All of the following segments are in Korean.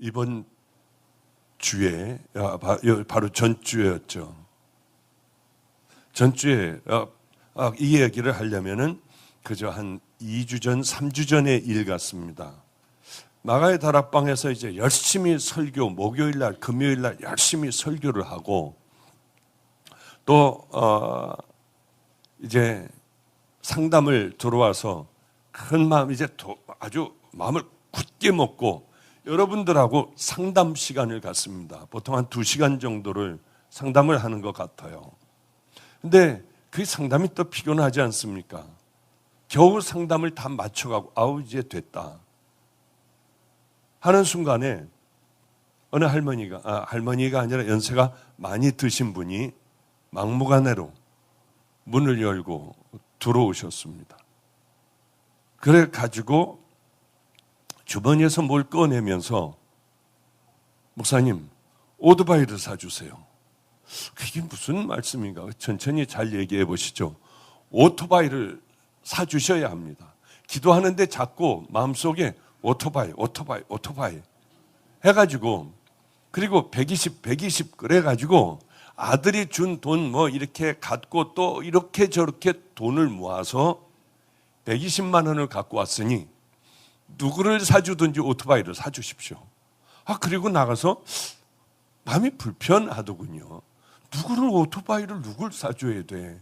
이번 주에, 바로 전주였죠. 전주에 이 얘기를 하려면은 그저 한 2주 전, 3주 전의 일 같습니다. 마가의 다락방에서 이제 열심히 설교, 목요일 날, 금요일 날 열심히 설교를 하고 또 이제 상담을 들어와서 큰 마음, 이제 아주 마음을 굳게 먹고 여러분들하고 상담 시간을 갖습니다. 보통 한 2시간 정도를 상담을 하는 것 같아요. 근데 그 상담이 또 피곤하지 않습니까? 겨우 상담을 다 맞춰가고 아우 이제 됐다 하는 순간에 어느 할머니가 아니라 연세가 많이 드신 분이 막무가내로 문을 열고 들어오셨습니다. 그래 가지고 주머니에서 뭘 꺼내면서 목사님 오토바이를 사주세요. 그게 무슨 말씀인가? 천천히 잘 얘기해 보시죠. 오토바이를 사주셔야 합니다. 기도하는데 자꾸 마음속에 오토바이 해가지고 그리고 120 그래가지고 아들이 준 돈 뭐 이렇게 갖고 또 이렇게 저렇게 돈을 모아서 120만 원을 갖고 왔으니 누구를 사주든지 오토바이를 사주십시오. 그리고 나가서 마음이 불편하더군요. 누굴 사줘야 돼?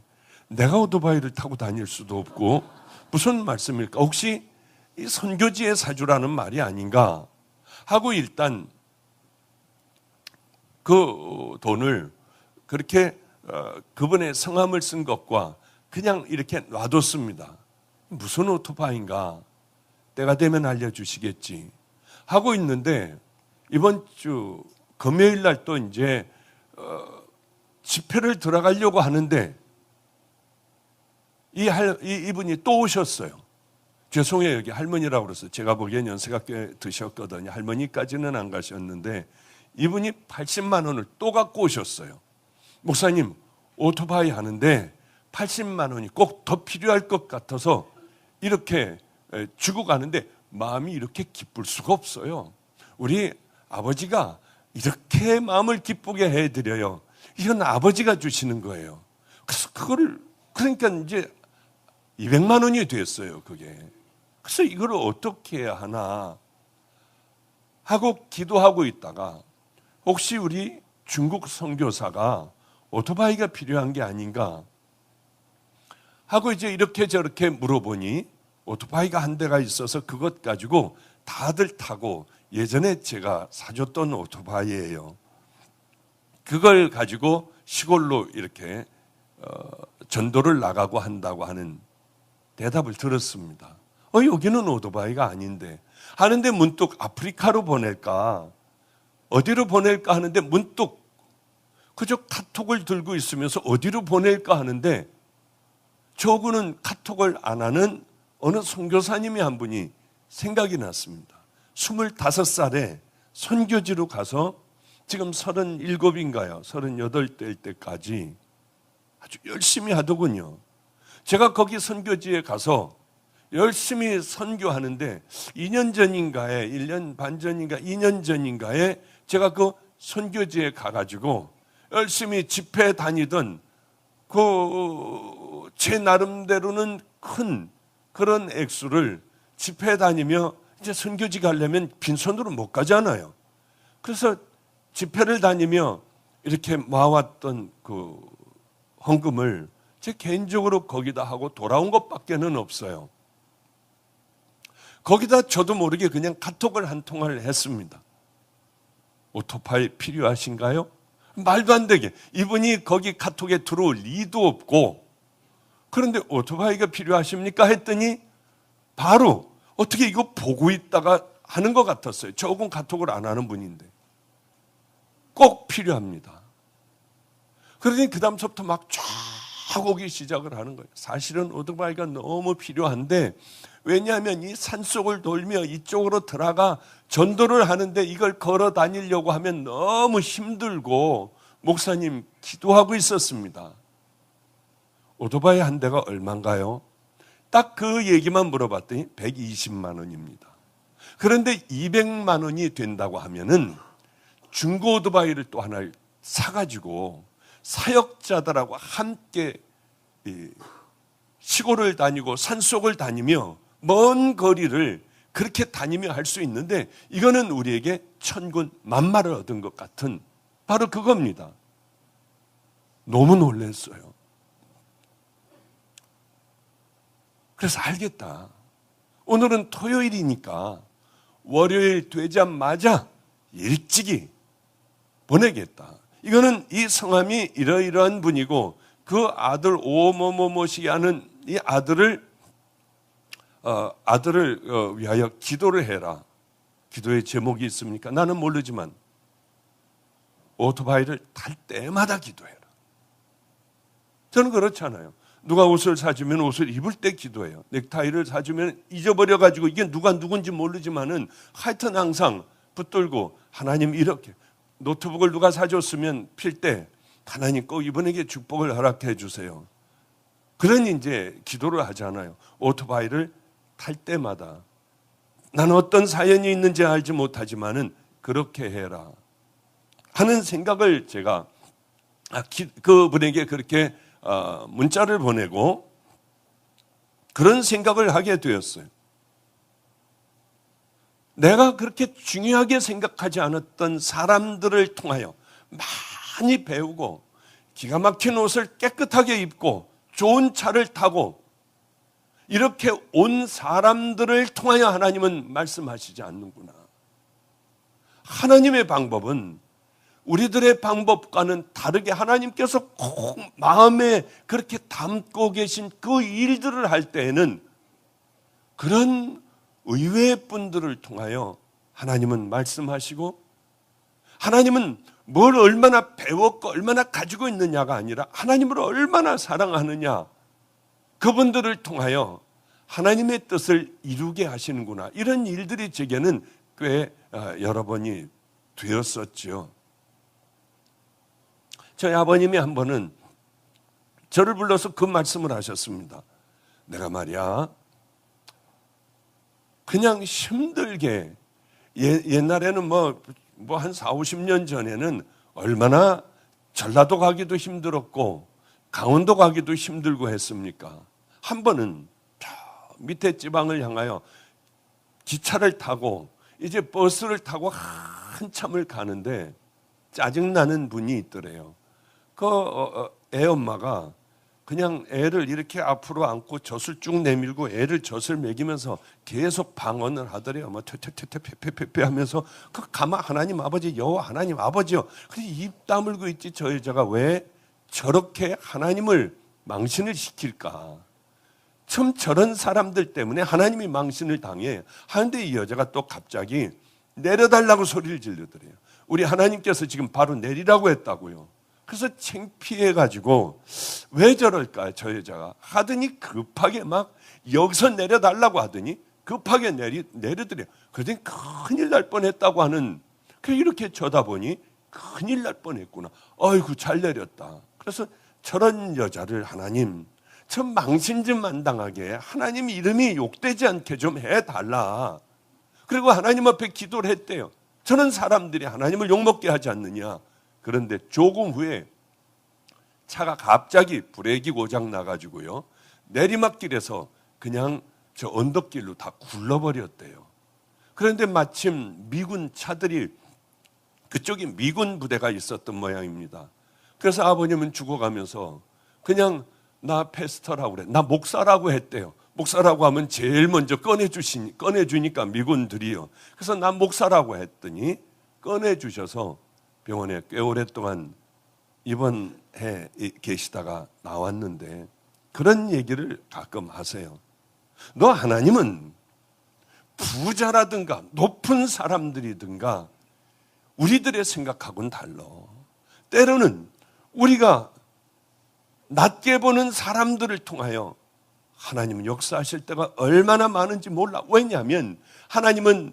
내가 오토바이를 타고 다닐 수도 없고 무슨 말씀일까? 혹시 이 선교지에 사주라는 말이 아닌가 하고 일단 그 돈을 그렇게 그분의 성함을 쓴 것과 그냥 이렇게 놔뒀습니다. 무슨 오토바이인가? 때가 되면 알려주시겠지 하고 있는데 이번 주 금요일 날 또 이제 집회를 들어가려고 하는데 이분이 또 오셨어요. 죄송해요. 여기 할머니라고 그랬어요. 제가 보기엔 연세가 꽤 드셨거든요. 할머니까지는 안 가셨는데 이분이 80만 원을 또 갖고 오셨어요. 목사님 오토바이 하는데 80만 원이 꼭 더 필요할 것 같아서 이렇게 주고 가는데 마음이 이렇게 기쁠 수가 없어요. 우리 아버지가 이렇게 마음을 기쁘게 해드려요. 이건 아버지가 주시는 거예요. 그래서 그러니까 이제 200만 원이 됐어요, 그게. 그래서 이걸 어떻게 해야 하나 하고 기도하고 있다가 혹시 우리 중국 선교사가 오토바이가 필요한 게 아닌가 하고 이제 이렇게 저렇게 물어보니 오토바이가 한 대가 있어서 그것 가지고 다들 타고 예전에 제가 사줬던 오토바이예요. 그걸 가지고 시골로 이렇게 전도를 나가고 한다고 하는 대답을 들었습니다. 여기는 오토바이가 아닌데 하는데 문득 아프리카로 보낼까 어디로 보낼까 하는데 문득 그저 카톡을 들고 있으면서 어디로 보낼까 하는데 저분은 카톡을 안 하는 어느 선교사님이 한 분이 생각이 났습니다. 25살에 선교지로 가서 지금 37인가요? 38될 때까지 아주 열심히 하더군요. 제가 거기 선교지에 가서 열심히 선교하는데 2년 전인가에 1년 반 전인가 2년 전인가에 제가 그 선교지에 가가지고 열심히 집회 다니던 제 나름대로는 큰 그런 액수를 집회 다니며 이제 선교지 가려면 빈손으로 못 가잖아요. 그래서 집회를 다니며 이렇게 모아왔던 그 헌금을 제 개인적으로 거기다 하고 돌아온 것밖에는 없어요. 거기다 저도 모르게 그냥 카톡을 한 통화를 했습니다. 오토바이 필요하신가요? 말도 안 되게 이분이 거기 카톡에 들어올 리도 없고 그런데 오토바이가 필요하십니까? 했더니 바로 어떻게 이거 보고 있다가 하는 것 같았어요. 저건 카톡을 안 하는 분인데 꼭 필요합니다. 그러더니 그 다음부터 막 쫙 오기 시작을 하는 거예요. 사실은 오토바이가 너무 필요한데 왜냐하면 이 산속을 돌며 이쪽으로 들어가 전도를 하는데 이걸 걸어 다니려고 하면 너무 힘들고 목사님 기도하고 있었습니다. 오토바이 한 대가 얼마인가요? 딱 그 얘기만 물어봤더니 120만 원입니다. 그런데 200만 원이 된다고 하면은 중고 오토바이를 또 하나를 사가지고 사역자들하고 함께 시골을 다니고 산속을 다니며 먼 거리를 그렇게 다니며 할 수 있는데, 이거는 우리에게 천군 만마를 얻은 것 같은 바로 그겁니다. 너무 놀랐어요. 그래서 알겠다. 오늘은 토요일이니까 월요일 되자마자 일찍이 보내겠다. 이거는 이 성함이 이러이러한 분이고 그 아들 오모모모시 하는 이 아들을 위하여 기도를 해라. 기도의 제목이 있습니까? 나는 모르지만 오토바이를 탈 때마다 기도해라. 저는 그렇잖아요. 누가 옷을 사주면 옷을 입을 때 기도해요. 넥타이를 사주면 잊어버려가지고 이게 누가 누군지 모르지만은 하여튼 항상 붙들고 하나님 이렇게, 노트북을 누가 사줬으면 필 때 하나님 꼭 이분에게 축복을 허락해 주세요. 그런 이제 기도를 하잖아요. 오토바이를 탈 때마다 나는 어떤 사연이 있는지 알지 못하지만은 그렇게 해라 하는 생각을 제가 그분에게 그렇게 문자를 보내고 그런 생각을 하게 되었어요. 내가 그렇게 중요하게 생각하지 않았던 사람들을 통하여 많이 배우고 기가 막힌 옷을 깨끗하게 입고 좋은 차를 타고 이렇게 온 사람들을 통하여 하나님은 말씀하시지 않는구나. 하나님의 방법은 우리들의 방법과는 다르게 하나님께서 꼭 마음에 그렇게 담고 계신 그 일들을 할 때에는 그런 의외의 분들을 통하여 하나님은 말씀하시고, 하나님은 뭘 얼마나 배웠고 얼마나 가지고 있느냐가 아니라 하나님을 얼마나 사랑하느냐, 그분들을 통하여 하나님의 뜻을 이루게 하시는구나. 이런 일들이 제게는 꽤 여러 번이 되었었죠. 저희 아버님이 한 번은 저를 불러서 그 말씀을 하셨습니다. 내가 말이야, 그냥 힘들게, 옛날에는 뭐 한 4, 50년 전에는 얼마나 전라도 가기도 힘들었고 강원도 가기도 힘들고 했습니까? 한 번은 저 밑에 지방을 향하여 기차를 타고 이제 버스를 타고 한참을 가는데 짜증나는 분이 있더래요. 애 엄마가 그냥 애를 이렇게 앞으로 안고 젖을 쭉 내밀고 애를 젖을 먹이면서 계속 방언을 하더래요. 뭐 퇴퇴퇴퇴페페페 하면서 가만 하나님 아버지 여호와 하나님 아버지요. 그래서 입 다물고 있지 저 여자가 왜 저렇게 하나님을 망신을 시킬까? 참 저런 사람들 때문에 하나님이 망신을 당해. 하는데 이 여자가 또 갑자기 내려달라고 소리를 지르더래요. 우리 하나님께서 지금 바로 내리라고 했다고요. 그래서 창피해가지고 왜 저럴까 저 여자가 하더니 급하게 막 여기서 내려달라고 하더니 급하게 내려드려요. 그러더니 큰일 날 뻔했다고 하는, 이렇게 쳐다보니 큰일 날 뻔했구나. 아이고 잘 내렸다. 그래서 저런 여자를 하나님 참 망신 좀 안 당하게 하나님 이름이 욕되지 않게 좀 해달라. 그리고 하나님 앞에 기도를 했대요. 저런 사람들이 하나님을 욕먹게 하지 않느냐. 그런데 조금 후에 차가 갑자기 브레이크 고장 나가지고요, 내리막길에서 그냥 저 언덕길로 다 굴러버렸대요. 그런데 마침 미군 차들이, 그쪽에 미군 부대가 있었던 모양입니다. 그래서 아버님은 죽어가면서 그냥 나 패스터라고 그래, 나 목사라고 했대요. 목사라고 하면 제일 먼저 꺼내주니까 미군들이요. 그래서 나 목사라고 했더니 꺼내주셔서 병원에 꽤 오랫동안 입원해 계시다가 나왔는데 그런 얘기를 가끔 하세요. 너 하나님은 부자라든가 높은 사람들이든가 우리들의 생각하고는 달라. 때로는 우리가 낮게 보는 사람들을 통하여 하나님은 역사하실 때가 얼마나 많은지 몰라. 왜냐하면 하나님은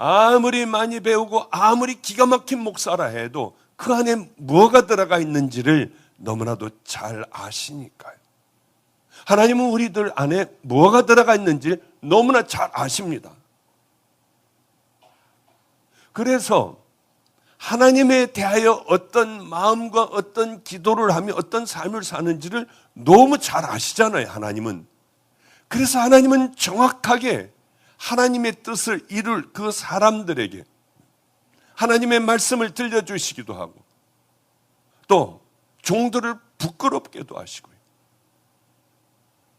아무리 많이 배우고 아무리 기가 막힌 목사라 해도 그 안에 뭐가 들어가 있는지를 너무나도 잘 아시니까요. 하나님은 우리들 안에 뭐가 들어가 있는지 너무나 잘 아십니다. 그래서 하나님에 대하여 어떤 마음과 어떤 기도를 하며 어떤 삶을 사는지를 너무 잘 아시잖아요, 하나님은. 그래서 하나님은 정확하게 하나님의 뜻을 이룰 그 사람들에게 하나님의 말씀을 들려주시기도 하고 또 종들을 부끄럽게도 하시고요.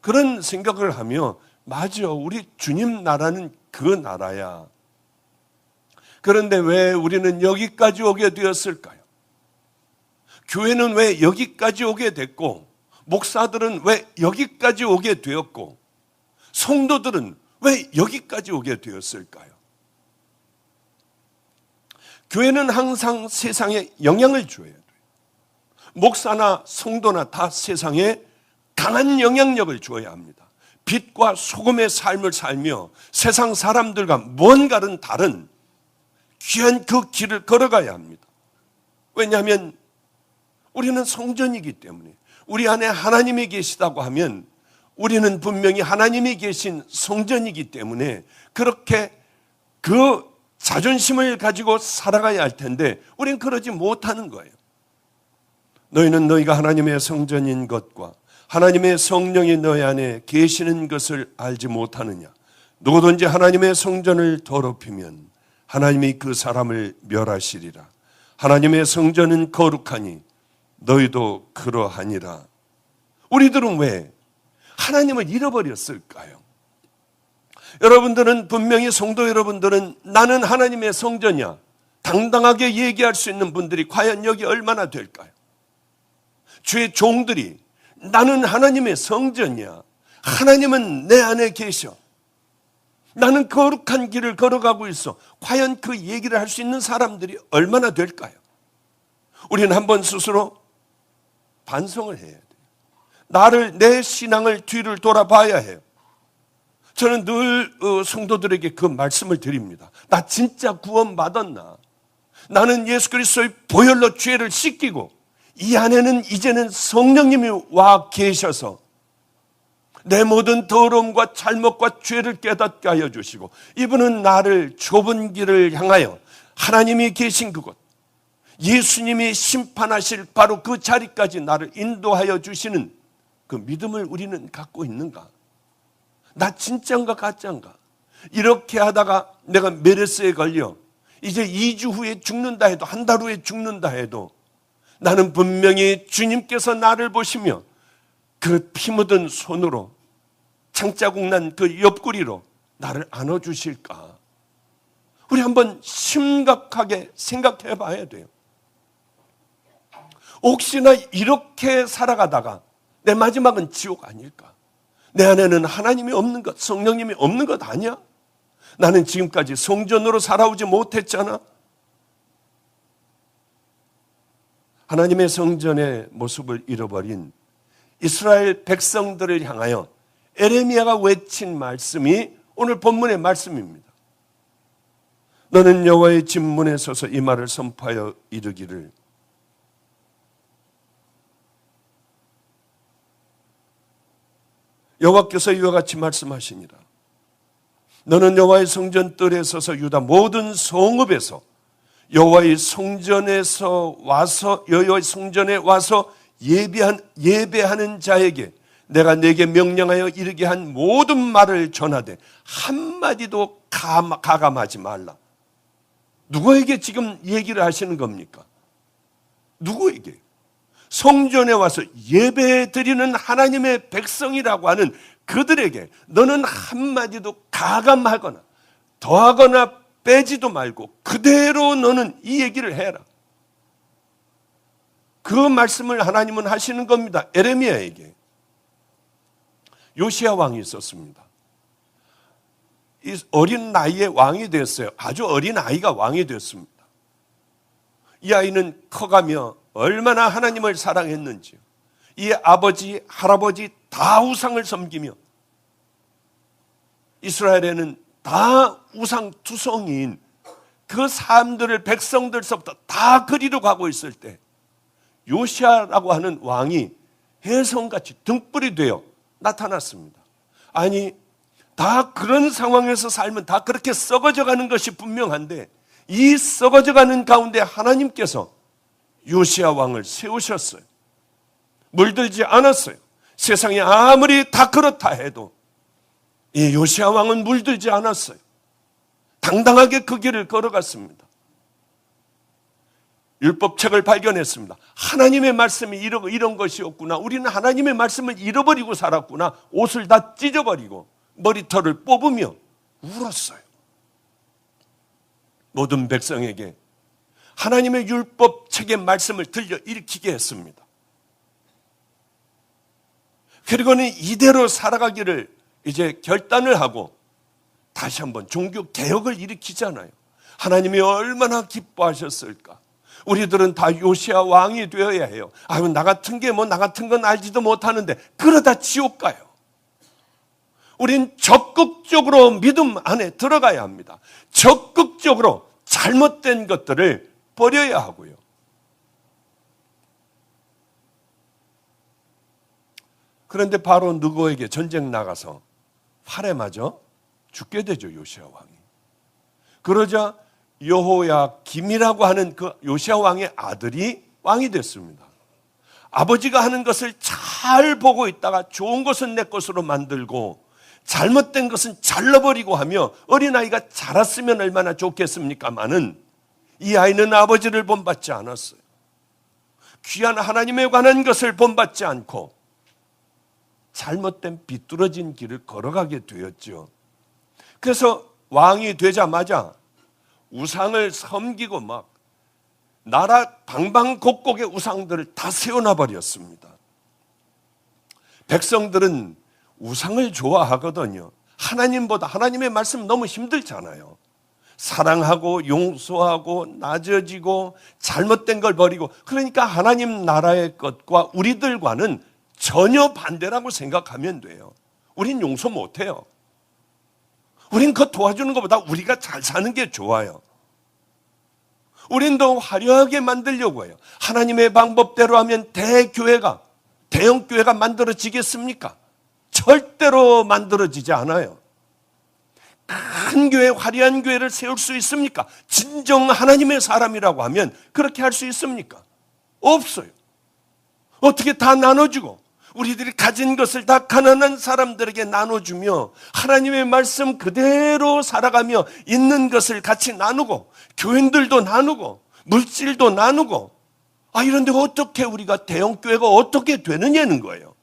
그런 생각을 하며 맞아, 우리 주님 나라는 그 나라야. 그런데 왜 우리는 여기까지 오게 되었을까요? 교회는 왜 여기까지 오게 됐고 목사들은 왜 여기까지 오게 되었고 성도들은 왜 여기까지 오게 되었을까요? 교회는 항상 세상에 영향을 줘야 돼요. 목사나 성도나 다 세상에 강한 영향력을 줘야 합니다. 빛과 소금의 삶을 살며 세상 사람들과 뭔가는 다른 귀한 그 길을 걸어가야 합니다. 왜냐하면 우리는 성전이기 때문에 우리 안에 하나님이 계시다고 하면 우리는 분명히 하나님이 계신 성전이기 때문에 그렇게 그 자존심을 가지고 살아가야 할 텐데 우리는 그러지 못하는 거예요. 너희는 너희가 하나님의 성전인 것과 하나님의 성령이 너희 안에 계시는 것을 알지 못하느냐. 누구든지 하나님의 성전을 더럽히면 하나님이 그 사람을 멸하시리라. 하나님의 성전은 거룩하니 너희도 그러하니라. 우리들은 왜 하나님을 잃어버렸을까요? 여러분들은 분명히 성도 여러분들은 나는 하나님의 성전이야 당당하게 얘기할 수 있는 분들이 과연 여기 얼마나 될까요? 주의 종들이 나는 하나님의 성전이야, 하나님은 내 안에 계셔, 나는 거룩한 길을 걸어가고 있어, 과연 그 얘기를 할 수 있는 사람들이 얼마나 될까요? 우리는 한번 스스로 반성을 해야 돼요. 내 신앙을 뒤를 돌아봐야 해요. 저는 늘 성도들에게 그 말씀을 드립니다. 나 진짜 구원받았나? 나는 예수 그리스도의 보혈로 죄를 씻기고 이 안에는 이제는 성령님이 와 계셔서 내 모든 더러움과 잘못과 죄를 깨닫게 하여 주시고 이분은 나를 좁은 길을 향하여 하나님이 계신 그곳, 예수님이 심판하실 바로 그 자리까지 나를 인도하여 주시는 그 믿음을 우리는 갖고 있는가? 나 진짜인가 가짜인가? 이렇게 하다가 내가 메르스에 걸려 이제 2주 후에 죽는다 해도 한 달 후에 죽는다 해도 나는 분명히 주님께서 나를 보시며 그 피 묻은 손으로 창자국 난 그 옆구리로 나를 안아주실까? 우리 한번 심각하게 생각해 봐야 돼요. 혹시나 이렇게 살아가다가 내 마지막은 지옥 아닐까? 내 안에는 하나님이 없는 것, 성령님이 없는 것 아니야? 나는 지금까지 성전으로 살아오지 못했잖아? 하나님의 성전의 모습을 잃어버린 이스라엘 백성들을 향하여 에레미야가 외친 말씀이 오늘 본문의 말씀입니다. 너는 여호와의 진문에 서서 이 말을 선포하여 이르기를 여호와께서 이와 같이 말씀하시니라. 너는 여호와의 성전 뜰에 서서 유다 모든 성읍에서 여호와의 성전에서 와서 여호와의 성전에 와서 예배하는 자에게 내가 내게 명령하여 이르게 한 모든 말을 전하되 한마디도 가감하지 말라. 누구에게 지금 얘기를 하시는 겁니까? 누구에게? 성전에 와서 예배 드리는 하나님의 백성이라고 하는 그들에게 너는 한마디도 가감하거나 더하거나 빼지도 말고 그대로 너는 이 얘기를 해라. 그 말씀을 하나님은 하시는 겁니다. 에레미야에게. 요시야 왕이 있었습니다. 이 어린 나이에 왕이 됐어요. 아주 어린 아이가 왕이 됐습니다. 이 아이는 커가며 얼마나 하나님을 사랑했는지 이 아버지, 할아버지 다 우상을 섬기며 이스라엘에는 다 우상 투성이인 그 사람들을 백성들서부터 다 그리로 가고 있을 때 요시야라고 하는 왕이 혜성같이 등불이 되어 나타났습니다. 아니 다 그런 상황에서 살면 다 그렇게 썩어져 가는 것이 분명한데 이 썩어져가는 가운데 하나님께서 요시야 왕을 세우셨어요. 물들지 않았어요. 세상이 아무리 다 그렇다 해도 이 요시야 왕은 물들지 않았어요. 당당하게 그 길을 걸어갔습니다. 율법책을 발견했습니다. 하나님의 말씀이 이런 것이었구나. 우리는 하나님의 말씀을 잃어버리고 살았구나. 옷을 다 찢어버리고 머리털을 뽑으며 울었어요. 모든 백성에게 하나님의 율법책의 말씀을 들려 일으키게 했습니다. 그리고는 이대로 살아가기를 이제 결단을 하고 다시 한번 종교 개혁을 일으키잖아요. 하나님이 얼마나 기뻐하셨을까. 우리들은 다 요시야 왕이 되어야 해요. 아유, 나 같은 게 나 같은 건 알지도 못하는데 그러다 지옥 가요. 우린 적극적으로 믿음 안에 들어가야 합니다. 적극적으로 잘못된 것들을 버려야 하고요. 그런데 바로 느고에게 전쟁 나가서 활에 맞아 죽게 되죠, 요시야 왕이. 그러자 여호야김이라고 하는 그 요시야 왕의 아들이 왕이 됐습니다. 아버지가 하는 것을 잘 보고 있다가 좋은 것은 내 것으로 만들고 잘못된 것은 잘라버리고 하며 어린아이가 자랐으면 얼마나 좋겠습니까마는 이 아이는 아버지를 본받지 않았어요. 귀한 하나님에 관한 것을 본받지 않고 잘못된 비뚤어진 길을 걸어가게 되었죠. 그래서 왕이 되자마자 우상을 섬기고 막 나라 방방곡곡의 우상들을 다 세워놔 버렸습니다. 백성들은 우상을 좋아하거든요. 하나님보다 하나님의 말씀 너무 힘들잖아요. 사랑하고 용서하고 낮아지고 잘못된 걸 버리고, 그러니까 하나님 나라의 것과 우리들과는 전혀 반대라고 생각하면 돼요. 우린 용서 못해요. 우린 그거 도와주는 것보다 우리가 잘 사는 게 좋아요. 우린 더 화려하게 만들려고 해요. 하나님의 방법대로 하면 대형 교회가 만들어지겠습니까? 절대로 만들어지지 않아요. 큰 교회, 화려한 교회를 세울 수 있습니까? 진정 하나님의 사람이라고 하면 그렇게 할 수 있습니까? 없어요. 어떻게 다 나눠주고 우리들이 가진 것을 다 가난한 사람들에게 나눠주며 하나님의 말씀 그대로 살아가며 있는 것을 같이 나누고 교인들도 나누고 물질도 나누고, 이런데 어떻게 우리가 대형교회가 어떻게 되느냐는 거예요.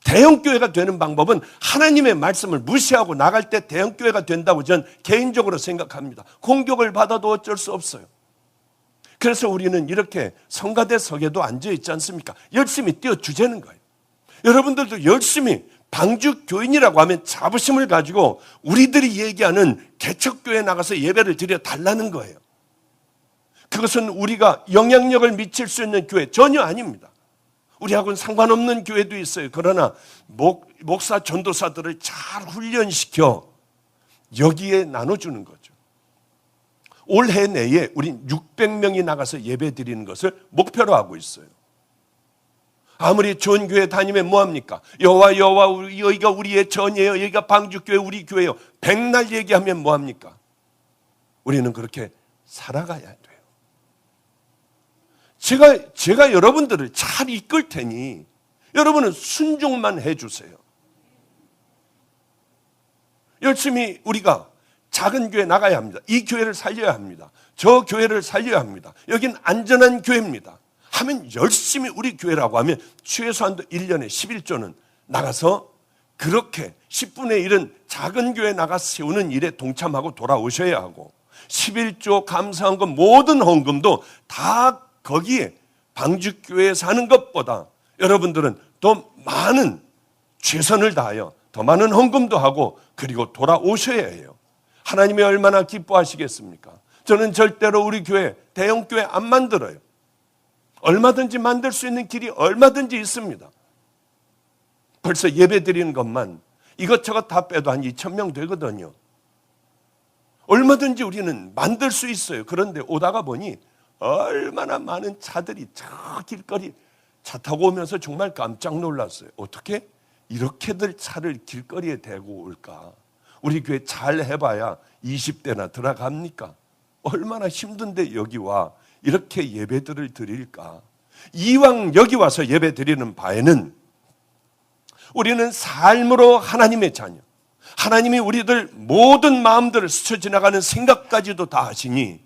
대형교회가 되는 방법은 하나님의 말씀을 무시하고 나갈 때 대형교회가 된다고 전 개인적으로 생각합니다. 공격을 받아도 어쩔 수 없어요. 그래서 우리는 이렇게 성가대석에도 앉아있지 않습니까? 열심히 뛰어주자는 거예요. 여러분들도 열심히 방주교인이라고 하면 자부심을 가지고 우리들이 얘기하는 개척교회에 나가서 예배를 드려 달라는 거예요. 그것은 우리가 영향력을 미칠 수 있는 교회 전혀 아닙니다. 우리하고는 상관없는 교회도 있어요. 그러나 목사 전도사들을 잘 훈련시켜 여기에 나눠주는 거죠. 올해 내에 우린 600명이 나가서 예배 드리는 것을 목표로 하고 있어요. 아무리 좋은 교회 다니면 뭐합니까? 여호와 여기가 우리의 전이에요. 여기가 방주교회 우리 교회예요. 백날 얘기하면 뭐합니까? 우리는 그렇게 살아가야 돼요. 제가 여러분들을 잘 이끌 테니 여러분은 순종만 해주세요. 열심히 우리가 작은 교회 나가야 합니다. 이 교회를 살려야 합니다. 저 교회를 살려야 합니다. 여긴 안전한 교회입니다. 하면 열심히 우리 교회라고 하면 최소한도 1년에 11조는 나가서 그렇게 10분의 1은 작은 교회 나가 세우는 일에 동참하고 돌아오셔야 하고 11조 감사헌금 모든 헌금도 다 거기에 방주교회에 사는 것보다 여러분들은 더 많은 최선을 다하여 더 많은 헌금도 하고 그리고 돌아오셔야 해요. 하나님이 얼마나 기뻐하시겠습니까? 저는 절대로 우리 교회 대형교회 안 만들어요. 얼마든지 만들 수 있는 길이 얼마든지 있습니다. 벌써 예배 드리는 것만 이것저것 다 빼도 한 2,000명 되거든요. 얼마든지 우리는 만들 수 있어요. 그런데 오다가 보니 얼마나 많은 차들이 저 길거리 차 타고 오면서 정말 깜짝 놀랐어요. 어떻게 이렇게들 차를 길거리에 대고 올까? 우리 교회 잘 해봐야 20대나 들어갑니까? 얼마나 힘든데 여기 와 이렇게 예배들을 드릴까? 이왕 여기 와서 예배 드리는 바에는 우리는 삶으로 하나님의 자녀, 하나님이 우리들 모든 마음들을 스쳐 지나가는 생각까지도 다 하시니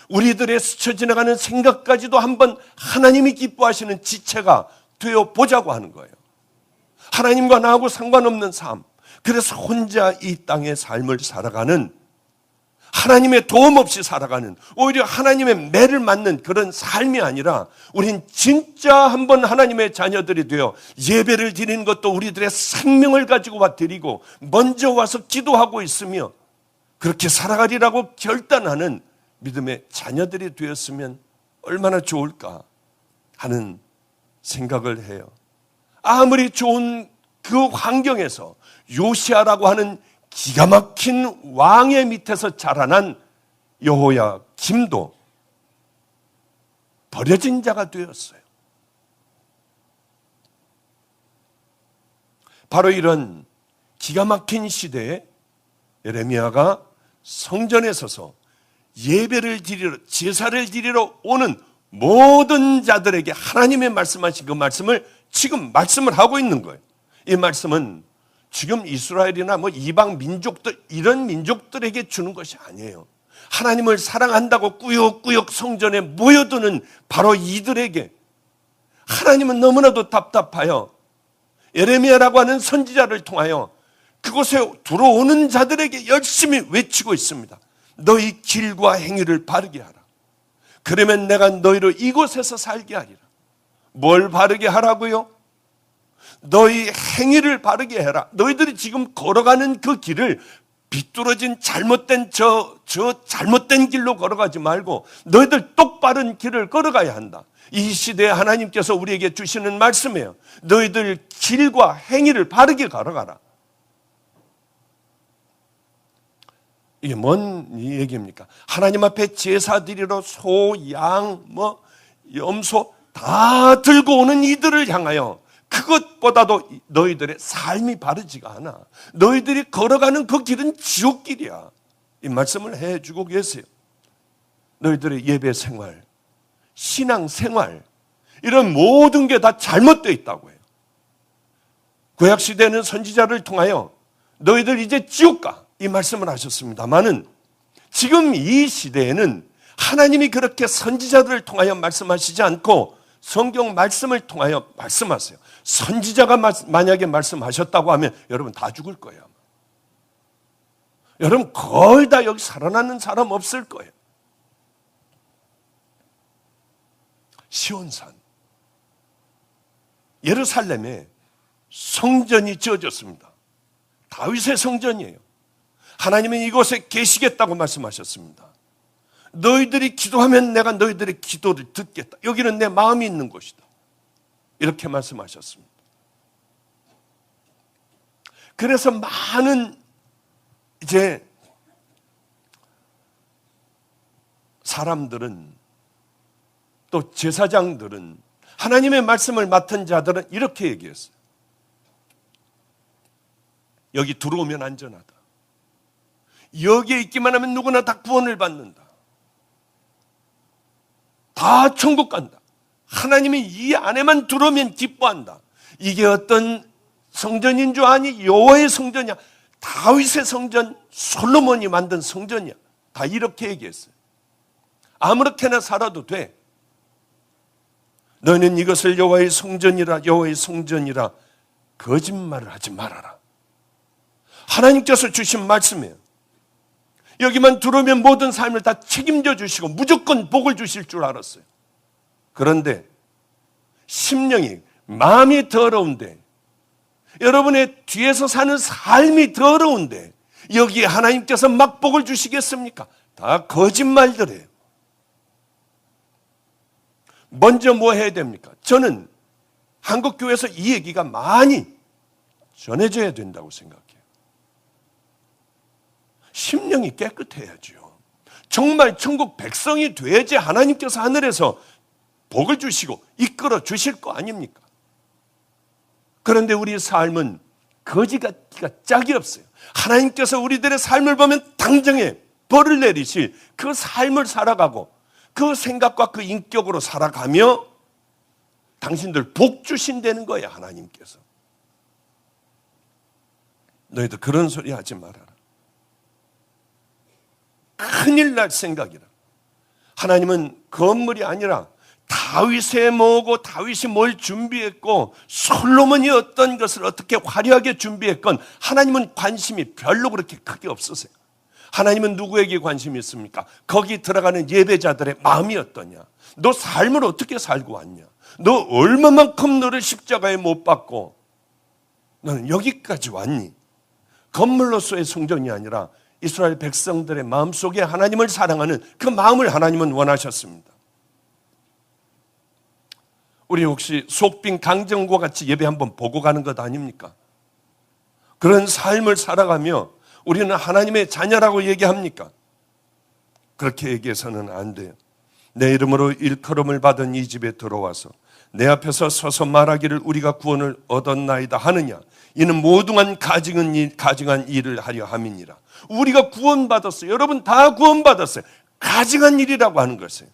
우리들의 스쳐 지나가는 생각까지도 한번 하나님이 기뻐하시는 지체가 되어 보자고 하는 거예요. 하나님과 나하고 상관없는 삶, 그래서 혼자 이 땅의 삶을 살아가는, 하나님의 도움 없이 살아가는, 오히려 하나님의 매를 맞는 그런 삶이 아니라 우린 진짜 한번 하나님의 자녀들이 되어 예배를 드리는 것도 우리들의 생명을 가지고 와 드리고 먼저 와서 기도하고 있으며 그렇게 살아가리라고 결단하는 믿음의 자녀들이 되었으면 얼마나 좋을까 하는 생각을 해요. 아무리 좋은 그 환경에서 요시아라고 하는 기가 막힌 왕의 밑에서 자라난 여호야김도 버려진 자가 되었어요. 바로 이런 기가 막힌 시대에 예레미야가 성전에 서서 예배를 드리러, 제사를 드리러 오는 모든 자들에게 하나님의 말씀하신 그 말씀을 지금 말씀을 하고 있는 거예요. 이 말씀은 지금 이스라엘이나 이방 민족들, 이런 민족들에게 주는 것이 아니에요. 하나님을 사랑한다고 꾸역꾸역 성전에 모여드는 바로 이들에게 하나님은 너무나도 답답하여 예레미야라고 하는 선지자를 통하여 그곳에 들어오는 자들에게 열심히 외치고 있습니다. 너희 길과 행위를 바르게 하라. 그러면 내가 너희를 이곳에서 살게 하리라. 뭘 바르게 하라고요? 너희 행위를 바르게 해라. 너희들이 지금 걸어가는 그 길을 비뚤어진 잘못된 저 잘못된 길로 걸어가지 말고 너희들 똑바른 길을 걸어가야 한다. 이 시대에 하나님께서 우리에게 주시는 말씀이에요. 너희들 길과 행위를 바르게 걸어가라. 이게 뭔 얘기입니까? 하나님 앞에 제사 드리러 소, 양, 염소 다 들고 오는 이들을 향하여 그것보다도 너희들의 삶이 바르지가 않아. 너희들이 걸어가는 그 길은 지옥길이야. 이 말씀을 해주고 계세요. 너희들의 예배 생활, 신앙 생활, 이런 모든 게 다 잘못되어 있다고 해요. 구약시대는 선지자를 통하여 너희들 이제 지옥 가, 이 말씀을 하셨습니다마는 지금 이 시대에는 하나님이 그렇게 선지자들을 통하여 말씀하시지 않고 성경 말씀을 통하여 말씀하세요. 선지자가 만약에 말씀하셨다고 하면 여러분 다 죽을 거예요. 여러분 거의 다 여기 살아남는 사람 없을 거예요. 시온산, 예루살렘에 성전이 지어졌습니다. 다윗의 성전이에요. 하나님은 이곳에 계시겠다고 말씀하셨습니다. 너희들이 기도하면 내가 너희들의 기도를 듣겠다. 여기는 내 마음이 있는 곳이다. 이렇게 말씀하셨습니다. 그래서 많은 이제 사람들은, 또 제사장들은, 하나님의 말씀을 맡은 자들은 이렇게 얘기했어요. 여기 들어오면 안전하다. 여기에 있기만 하면 누구나 다 구원을 받는다. 다 천국 간다. 하나님이 이 안에만 들어오면 기뻐한다. 이게 어떤 성전인 줄 아니? 여호와의 성전이야. 다윗의 성전, 솔로몬이 만든 성전이야. 다 이렇게 얘기했어요. 아무렇게나 살아도 돼. 너는 이것을 여호와의 성전이라, 여호와의 성전이라 거짓말을 하지 말아라. 하나님께서 주신 말씀이에요. 여기만 들어오면 모든 삶을 다 책임져 주시고 무조건 복을 주실 줄 알았어요. 그런데 심령이, 마음이 더러운데, 여러분의 뒤에서 사는 삶이 더러운데 여기에 하나님께서 막 복을 주시겠습니까? 다 거짓말들이에요. 먼저 뭐 해야 됩니까? 저는 한국교회에서 이 얘기가 많이 전해져야 된다고 생각해요. 심령이 깨끗해야죠. 정말 천국 백성이 돼야지 하나님께서 하늘에서 복을 주시고 이끌어 주실 거 아닙니까? 그런데 우리의 삶은 거지 같기가 짝이 없어요. 하나님께서 우리들의 삶을 보면 당장에 벌을 내리실 그 삶을 살아가고 그 생각과 그 인격으로 살아가며 당신들 복 주신다는 거야, 하나님께서. 너희들 그런 소리 하지 말아라. 큰일 날 생각이라. 하나님은 건물이 아니라 다윗의 뭐고 다윗이 뭘 준비했고 솔로몬이 어떤 것을 어떻게 화려하게 준비했건 하나님은 관심이 별로 그렇게 크게 없으세요. 하나님은 누구에게 관심이 있습니까? 거기 들어가는 예배자들의 마음이 어떠냐? 너 삶을 어떻게 살고 왔냐? 너 얼마만큼 너를 십자가에 못 박고 너는 여기까지 왔니? 건물로서의 성전이 아니라 이스라엘 백성들의 마음속에 하나님을 사랑하는 그 마음을 하나님은 원하셨습니다. 우리 혹시 속빈 강정과 같이 예배 한번 보고 가는 것 아닙니까? 그런 삶을 살아가며 우리는 하나님의 자녀라고 얘기합니까? 그렇게 얘기해서는 안 돼요. 내 이름으로 일컬음을 받은 이 집에 들어와서 내 앞에서 서서 말하기를 우리가 구원을 얻었나이다 하느냐? 이는 모두만 가증한 일을 하려 함이니라. 우리가 구원받았어요. 여러분 다 구원받았어요. 가증한 일이라고 하는 것이에요.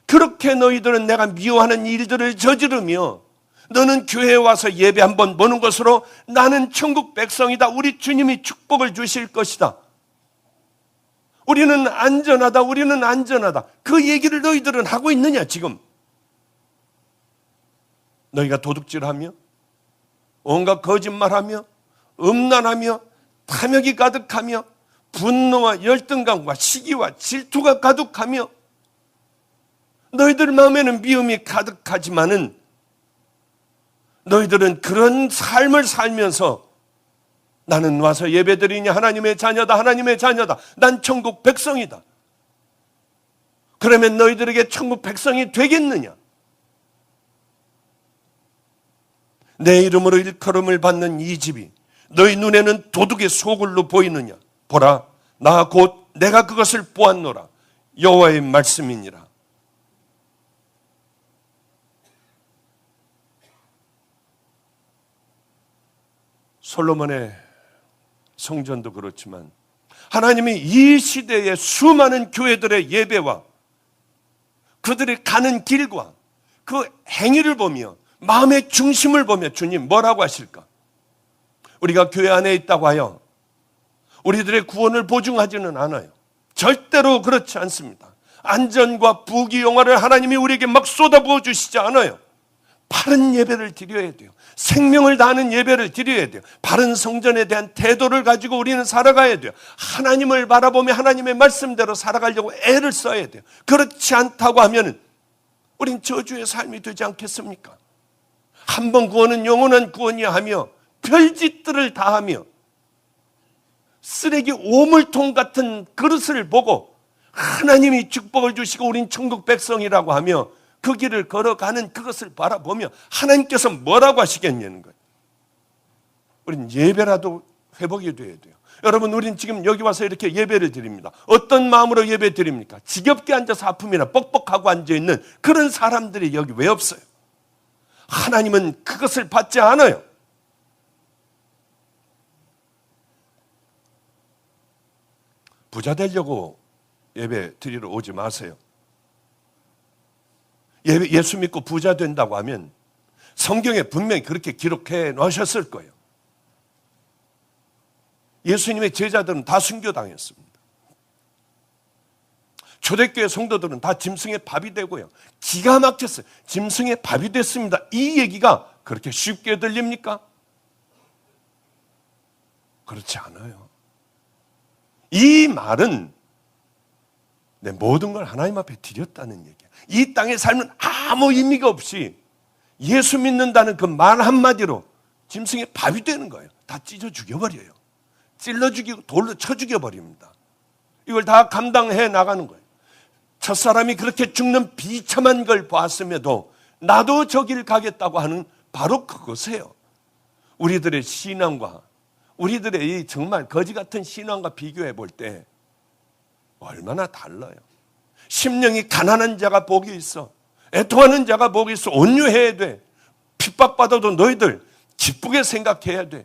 그렇게 너희들은 내가 미워하는 일들을 저지르며 너는 교회에 와서 예배 한번 보는 것으로 나는 천국 백성이다. 우리 주님이 축복을 주실 것이다. 우리는 안전하다. 우리는 안전하다. 그 얘기를 너희들은 하고 있느냐 지금? 너희가 도둑질하며 온갖 거짓말하며 음란하며 탐욕이 가득하며 분노와 열등감과 시기와 질투가 가득하며 너희들 마음에는 미움이 가득하지만은 너희들은 그런 삶을 살면서 나는 와서 예배드리니 하나님의 자녀다. 하나님의 자녀다. 난 천국 백성이다. 그러면 너희들에게 천국 백성이 되겠느냐? 내 이름으로 일컬음을 받는 이 집이 너희 눈에는 도둑의 소굴로 보이느냐? 보라, 나 곧 내가 그것을 보았노라. 여호와의 말씀이니라. 솔로몬의 성전도 그렇지만 하나님이 이 시대의 수많은 교회들의 예배와 그들이 가는 길과 그 행위를 보며 마음의 중심을 보며 주님 뭐라고 하실까? 우리가 교회 안에 있다고 하여 우리들의 구원을 보증하지는 않아요. 절대로 그렇지 않습니다. 안전과 부귀영화를 하나님이 우리에게 막 쏟아부어 주시지 않아요. 바른 예배를 드려야 돼요. 생명을 다하는 예배를 드려야 돼요. 바른 성전에 대한 태도를 가지고 우리는 살아가야 돼요. 하나님을 바라보며 하나님의 말씀대로 살아가려고 애를 써야 돼요. 그렇지 않다고 하면 우린 저주의 삶이 되지 않겠습니까? 한 번 구원은 영원한 구원이야 하며 별짓들을 다 하며 쓰레기 오물통 같은 그릇을 보고 하나님이 축복을 주시고 우린 천국 백성이라고 하며 그 길을 걸어가는 그것을 바라보며 하나님께서 뭐라고 하시겠냐는 거예요. 우린 예배라도 회복이 돼야 돼요. 여러분, 우린 지금 여기 와서 이렇게 예배를 드립니다. 어떤 마음으로 예배 드립니까? 지겹게 앉아서 아픔이나 뻑뻑하고 앉아있는 그런 사람들이 여기 왜 없어요? 하나님은 그것을 받지 않아요. 부자 되려고 예배 드리러 오지 마세요. 예수 믿고 부자 된다고 하면 성경에 분명히 그렇게 기록해 놓으셨을 거예요. 예수님의 제자들은 다 순교당했습니다. 초대교회 성도들은 다 짐승의 밥이 되고요. 기가 막혔어요. 짐승의 밥이 됐습니다. 이 얘기가 그렇게 쉽게 들립니까? 그렇지 않아요. 이 말은 내 모든 걸 하나님 앞에 드렸다는 얘기야. 이 땅의 삶은 아무 의미가 없이 예수 믿는다는 그 말 한마디로 짐승의 밥이 되는 거예요. 다 찢어 죽여버려요. 찔러 죽이고 돌로 쳐 죽여버립니다. 이걸 다 감당해 나가는 거예요. 첫사람이 그렇게 죽는 비참한 걸 봤음에도 나도 저 길 가겠다고 하는 바로 그것이에요. 우리들의 신앙과 우리들의 이 정말 거지 같은 신앙과 비교해 볼 때 얼마나 달라요. 심령이 가난한 자가 복이 있어. 애통하는 자가 복이 있어. 온유해야 돼. 핍박받아도 너희들 기쁘게 생각해야 돼.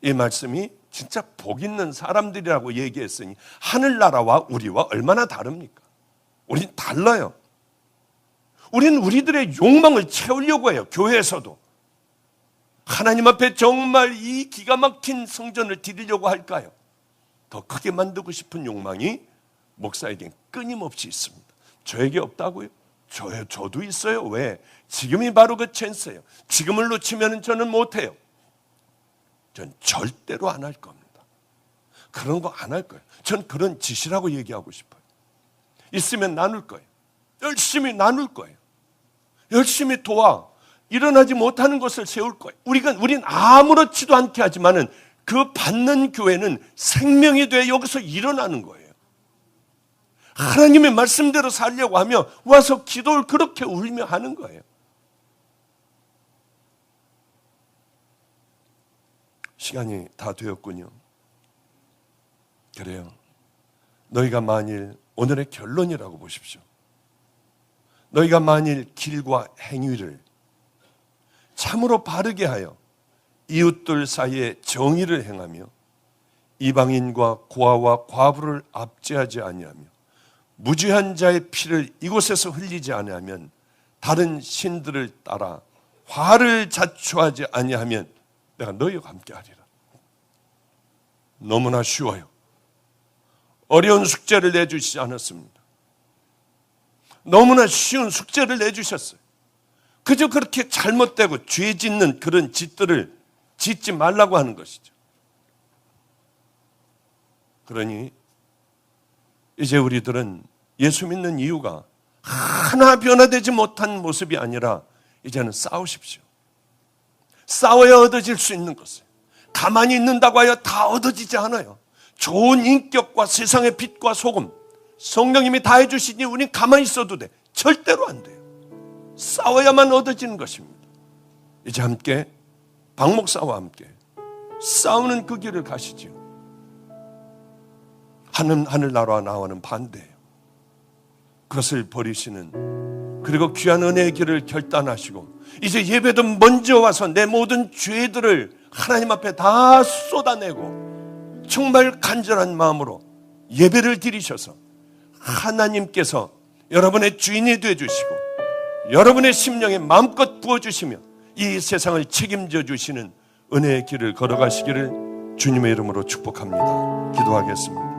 이 말씀이 진짜 복 있는 사람들이라고 얘기했으니 하늘나라와 우리와 얼마나 다릅니까? 우린 달라요. 우린 우리들의 욕망을 채우려고 해요. 교회에서도. 하나님 앞에 정말 이 기가 막힌 성전을 드리려고 할까요? 더 크게 만들고 싶은 욕망이 목사에겐 끊임없이 있습니다. 저에게 없다고요? 저도 있어요. 왜? 지금이 바로 그 찬스예요. 지금을 놓치면 저는 못해요. 전 절대로 안 할 겁니다. 그런 거 안 할 거예요. 전 그런 짓이라고 얘기하고 싶어요. 있으면 나눌 거예요. 열심히 나눌 거예요. 열심히 도와 일어나지 못하는 것을 세울 거예요. 우린 아무렇지도 않게 하지만은 그 받는 교회는 생명이 돼 여기서 일어나는 거예요. 하나님의 말씀대로 살려고 하며 와서 기도를 그렇게 울며 하는 거예요. 시간이 다 되었군요. 그래요. 너희가 만일 오늘의 결론이라고 보십시오. 너희가 만일 길과 행위를 참으로 바르게 하여 이웃들 사이에 정의를 행하며 이방인과 고아와 과부를 압제하지 아니하며 무죄한 자의 피를 이곳에서 흘리지 아니하면 다른 신들을 따라 화를 자초하지 아니하면 내가 너희와 함께 하리라. 너무나 쉬워요. 어려운 숙제를 내주시지 않았습니다. 너무나 쉬운 숙제를 내주셨어요. 그저 그렇게 잘못되고 죄 짓는 그런 짓들을 짓지 말라고 하는 것이죠. 그러니 이제 우리들은 예수 믿는 이유가 하나 변화되지 못한 모습이 아니라 이제는 싸우십시오. 싸워야 얻어질 수 있는 것을. 가만히 있는다고 하여 다 얻어지지 않아요. 좋은 인격과 세상의 빛과 소금, 성령님이 다 해주시니 우린 가만히 있어도 돼. 절대로 안 돼요. 싸워야만 얻어지는 것입니다. 이제 함께 박 목사와 함께 싸우는 그 길을 가시지요. 하늘나라와 나와는 반대예요. 그것을 버리시는, 그리고 귀한 은혜의 길을 결단하시고 이제 예배도 먼저 와서 내 모든 죄들을 하나님 앞에 다 쏟아내고 정말 간절한 마음으로 예배를 드리셔서 하나님께서 여러분의 주인이 되어주시고 여러분의 심령에 마음껏 부어주시며 이 세상을 책임져 주시는 은혜의 길을 걸어가시기를 주님의 이름으로 축복합니다. 기도하겠습니다.